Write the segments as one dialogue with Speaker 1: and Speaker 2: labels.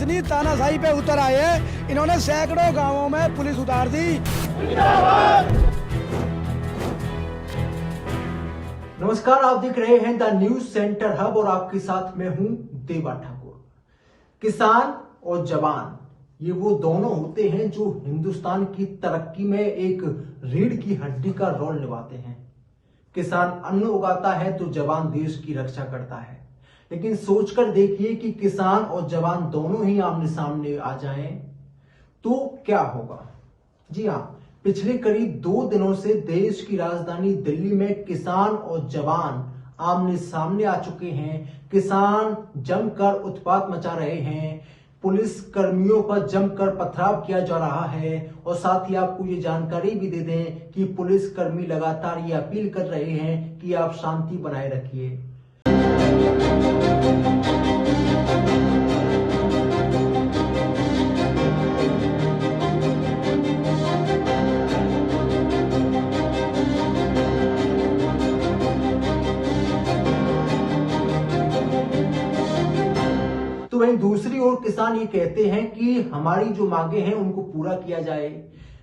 Speaker 1: इतनी तानाशाही पे उतर आए हैं, इन्होंने सैकड़ों गांवों में पुलिस उतार दी।
Speaker 2: नमस्कार, आप देख रहे हैं द न्यूज सेंटर हब और आपके साथ मैं हूं देवा ठाकुर। किसान और जवान ये वो दोनों होते हैं जो हिंदुस्तान की तरक्की में एक रीढ़ की हड्डी का रोल निभाते हैं। किसान अन्न उगाता है तो जवान देश की रक्षा करता है। लेकिन सोचकर देखिए कि किसान और जवान दोनों ही आमने सामने आ जाएं तो क्या होगा। जी हाँ, पिछले करीब 2 दिनों से देश की राजधानी दिल्ली में किसान और जवान आमने सामने आ चुके हैं। किसान जमकर उत्पात मचा रहे हैं, पुलिस कर्मियों पर जमकर पथराव किया जा रहा है और साथ ही आपको ये जानकारी भी दे दें कि पुलिस कर्मी लगातार ये अपील कर रहे हैं कि आप शांति बनाए रखिए। तो वहीं दूसरी ओर किसान ये कहते हैं कि हमारी जो मांगे हैं उनको पूरा किया जाए।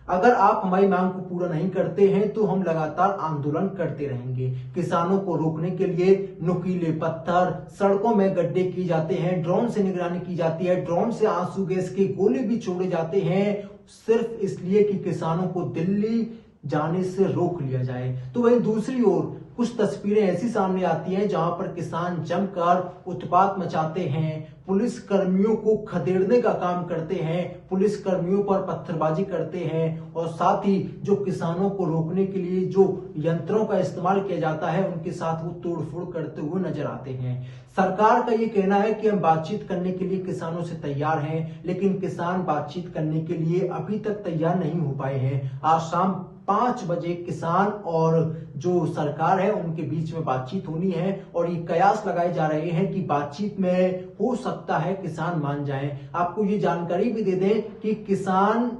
Speaker 2: अगर आप हमारी मांग को पूरा नहीं करते हैं तो हम लगातार आंदोलन करते रहेंगे। किसानों को रोकने के लिए नुकीले पत्थर, सड़कों में गड्ढे किए जाते हैं, ड्रोन से निगरानी की जाती है, ड्रोन से आंसू गैस के गोले भी छोड़े जाते हैं, सिर्फ इसलिए कि किसानों को दिल्ली जाने से रोक लिया जाए। तो वहीं दूसरी ओर कुछ तस्वीरें ऐसी सामने आती हैं जहां पर किसान जमकर उत्पात मचाते हैं, पुलिस कर्मियों को खदेड़ने का काम करते हैं, पुलिस कर्मियों पर पत्थरबाजी करते हैं और साथ ही जो किसानों को रोकने के लिए जो यंत्रों का इस्तेमाल किया जाता है उनके साथ वो तोड़फोड़ करते हुए नजर आते हैं। सरकार का ये कहना है कि हम बातचीत करने के लिए किसानों से तैयार हैं, लेकिन किसान बातचीत करने के लिए अभी तक तैयार नहीं हो पाए हैं। आज शाम 5 बजे किसान और जो सरकार है उनके बीच में बातचीत होनी है और ये कयास लगाए जा रहे हैं कि बातचीत में हो सकता है किसान मान जाएं। आपको ये जानकारी भी दे दें कि किसान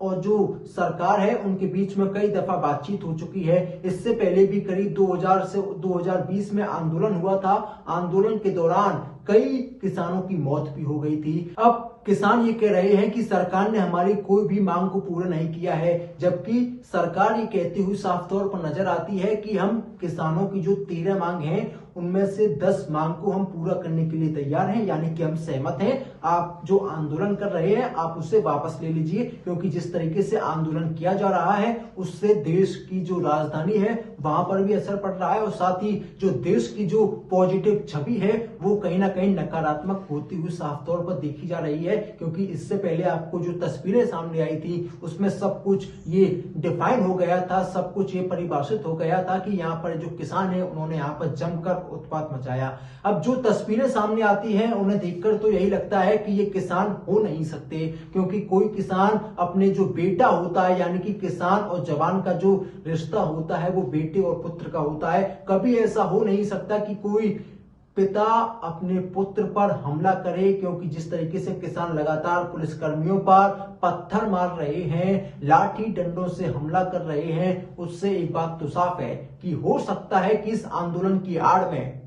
Speaker 2: और जो सरकार है उनके बीच में कई दफा बातचीत हो चुकी है। इससे पहले भी करीब 2000 से 2020 में आंदोलन हुआ था। आंदोलन के दौरान कई किसानों की मौत भी हो गई थी। अब किसान ये कह रहे हैं कि सरकार ने हमारी कोई भी मांग को पूरा नहीं किया है, जबकि सरकार ये कहती हुई साफ तौर पर नजर आती है कि हम किसानों की जो 13 मांग हैं उनमें से 10 मांग को हम पूरा करने के लिए तैयार हैं, यानी कि हम सहमत हैं। आप जो आंदोलन कर रहे हैं आप उसे वापस ले लीजिए, क्योंकि जिस तरीके से आंदोलन किया जा रहा है उससे देश की जो राजधानी है वहां पर भी असर पड़ रहा है और साथ ही जो देश की जो पॉजिटिव छवि है वो कहीं ना कहीं नकारात्मक होती हुई साफ तौर पर देखी जा रही है। क्योंकि इससे पहले आपको जो तस्वीरें सामने आई थी उसमें सब कुछ ये डिफाइन हो गया था, सब कुछ ये परिभाषित हो गया था कि यहाँ पर जो किसान है उन्होंने यहाँ पर जमकर उत्पात मचाया। अब जो तस्वीरें सामने आती हैं उन्हें देखकर तो यही लगता है कि ये किसान हो नहीं सकते, क्योंकि कोई किसान अपने जो बेटा होता है, यानी कि किसान और जवान का जो रिश्ता होता है वो बेटे और पुत्र का होता है। कभी ऐसा हो नहीं सकता कि कोई पिता अपने पुत्र पर हमला करे, क्योंकि जिस तरीके से किसान लगातार पुलिस कर्मियों पर पत्थर मार रहे हैं, लाठी डंडों से हमला कर रहे हैं, उससे एक बात तो साफ है कि हो सकता है कि इस आंदोलन की आड़ में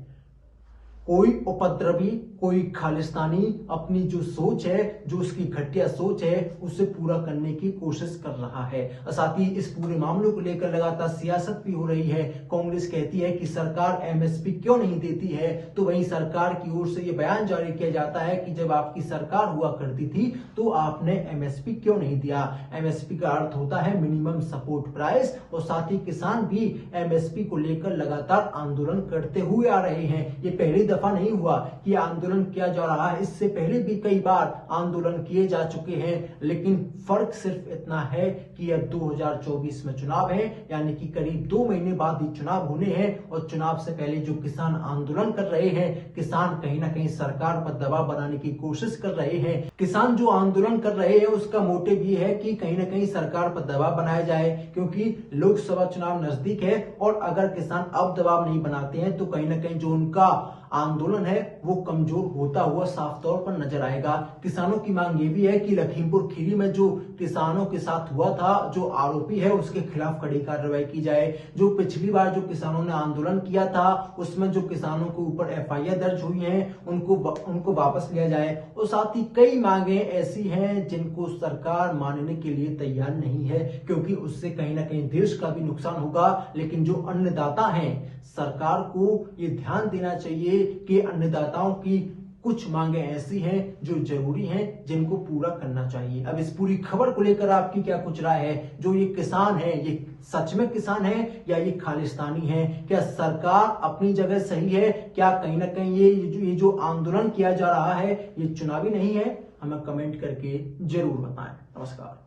Speaker 2: कोई उपद्रवी, कोई खालिस्तानी अपनी जो सोच है, जो उसकी घटिया सोच है उसे पूरा करने की कोशिश कर रहा है। और साथ ही इस पूरे मामले को लेकर लगातार सियासत भी हो रही है। कांग्रेस कहती है कि सरकार एमएसपी क्यों नहीं देती है, तो वहीं सरकार की ओर से यह बयान जारी किया जाता है कि जब आपकी सरकार हुआ करती थी तो आपने एमएसपी क्यों नहीं दिया। एमएसपी का अर्थ होता है मिनिमम सपोर्ट प्राइस और साथ ही किसान भी एमएसपी को लेकर लगातार आंदोलन करते हुए आ रहे हैं। ये पहली दफा नहीं हुआ कि आंदोलन किया जा रहा है, इससे पहले भी कई बार आंदोलन किए जा चुके हैं। लेकिन फर्क सिर्फ इतना है कि अब 2024 में चुनाव है, यानी कि करीब 2 महीने बाद ही चुनाव होने हैं और चुनाव से पहले जो किसान आंदोलन कर रहे हैं, किसान कहीं ना कहीं सरकार पर दबाव बनाने की कोशिश कर रहे हैं। किसान जो आंदोलन कर रहे हैं उसका मोटिव ये है कि कहीं ना कहीं सरकार पर दबाव बनाया जाए, क्योंकि लोकसभा चुनाव नजदीक है और अगर किसान अब दबाव नहीं बनाते हैं तो कहीं ना कहीं जो उनका आंदोलन है वो कमजोर होता हुआ साफ तौर पर नजर आएगा। किसानों की मांग ये भी है कि लखीमपुर खीरी में जो किसानों के साथ हुआ था, जो आरोपी है उसके खिलाफ कड़ी कार्रवाई की जाए। जो पिछली बार जो किसानों ने आंदोलन किया था उसमें जो किसानों के ऊपर FIR दर्ज हुई है उनको वापस लिया जाए। और साथ ही कई मांगे ऐसी हैं जिनको सरकार मानने के लिए तैयार नहीं है, क्योंकि उससे कहीं ना कहीं देश का भी नुकसान होगा। लेकिन जो अन्नदाता हैं, सरकार को ये ध्यान देना चाहिए कि अन्नदाताओं की कुछ मांगे ऐसी हैं जो जरूरी हैं, जिनको पूरा करना चाहिए। अब इस पूरी खबर को लेकर आपकी क्या कुछ राय है? जो ये किसान है, ये सच में किसान है या ये खालिस्तानी है? क्या सरकार अपनी जगह सही है? क्या कहीं ना कहीं ये जो आंदोलन किया जा रहा है ये चुनावी नहीं है? हमें कमेंट करके जरूर बताएं। नमस्कार।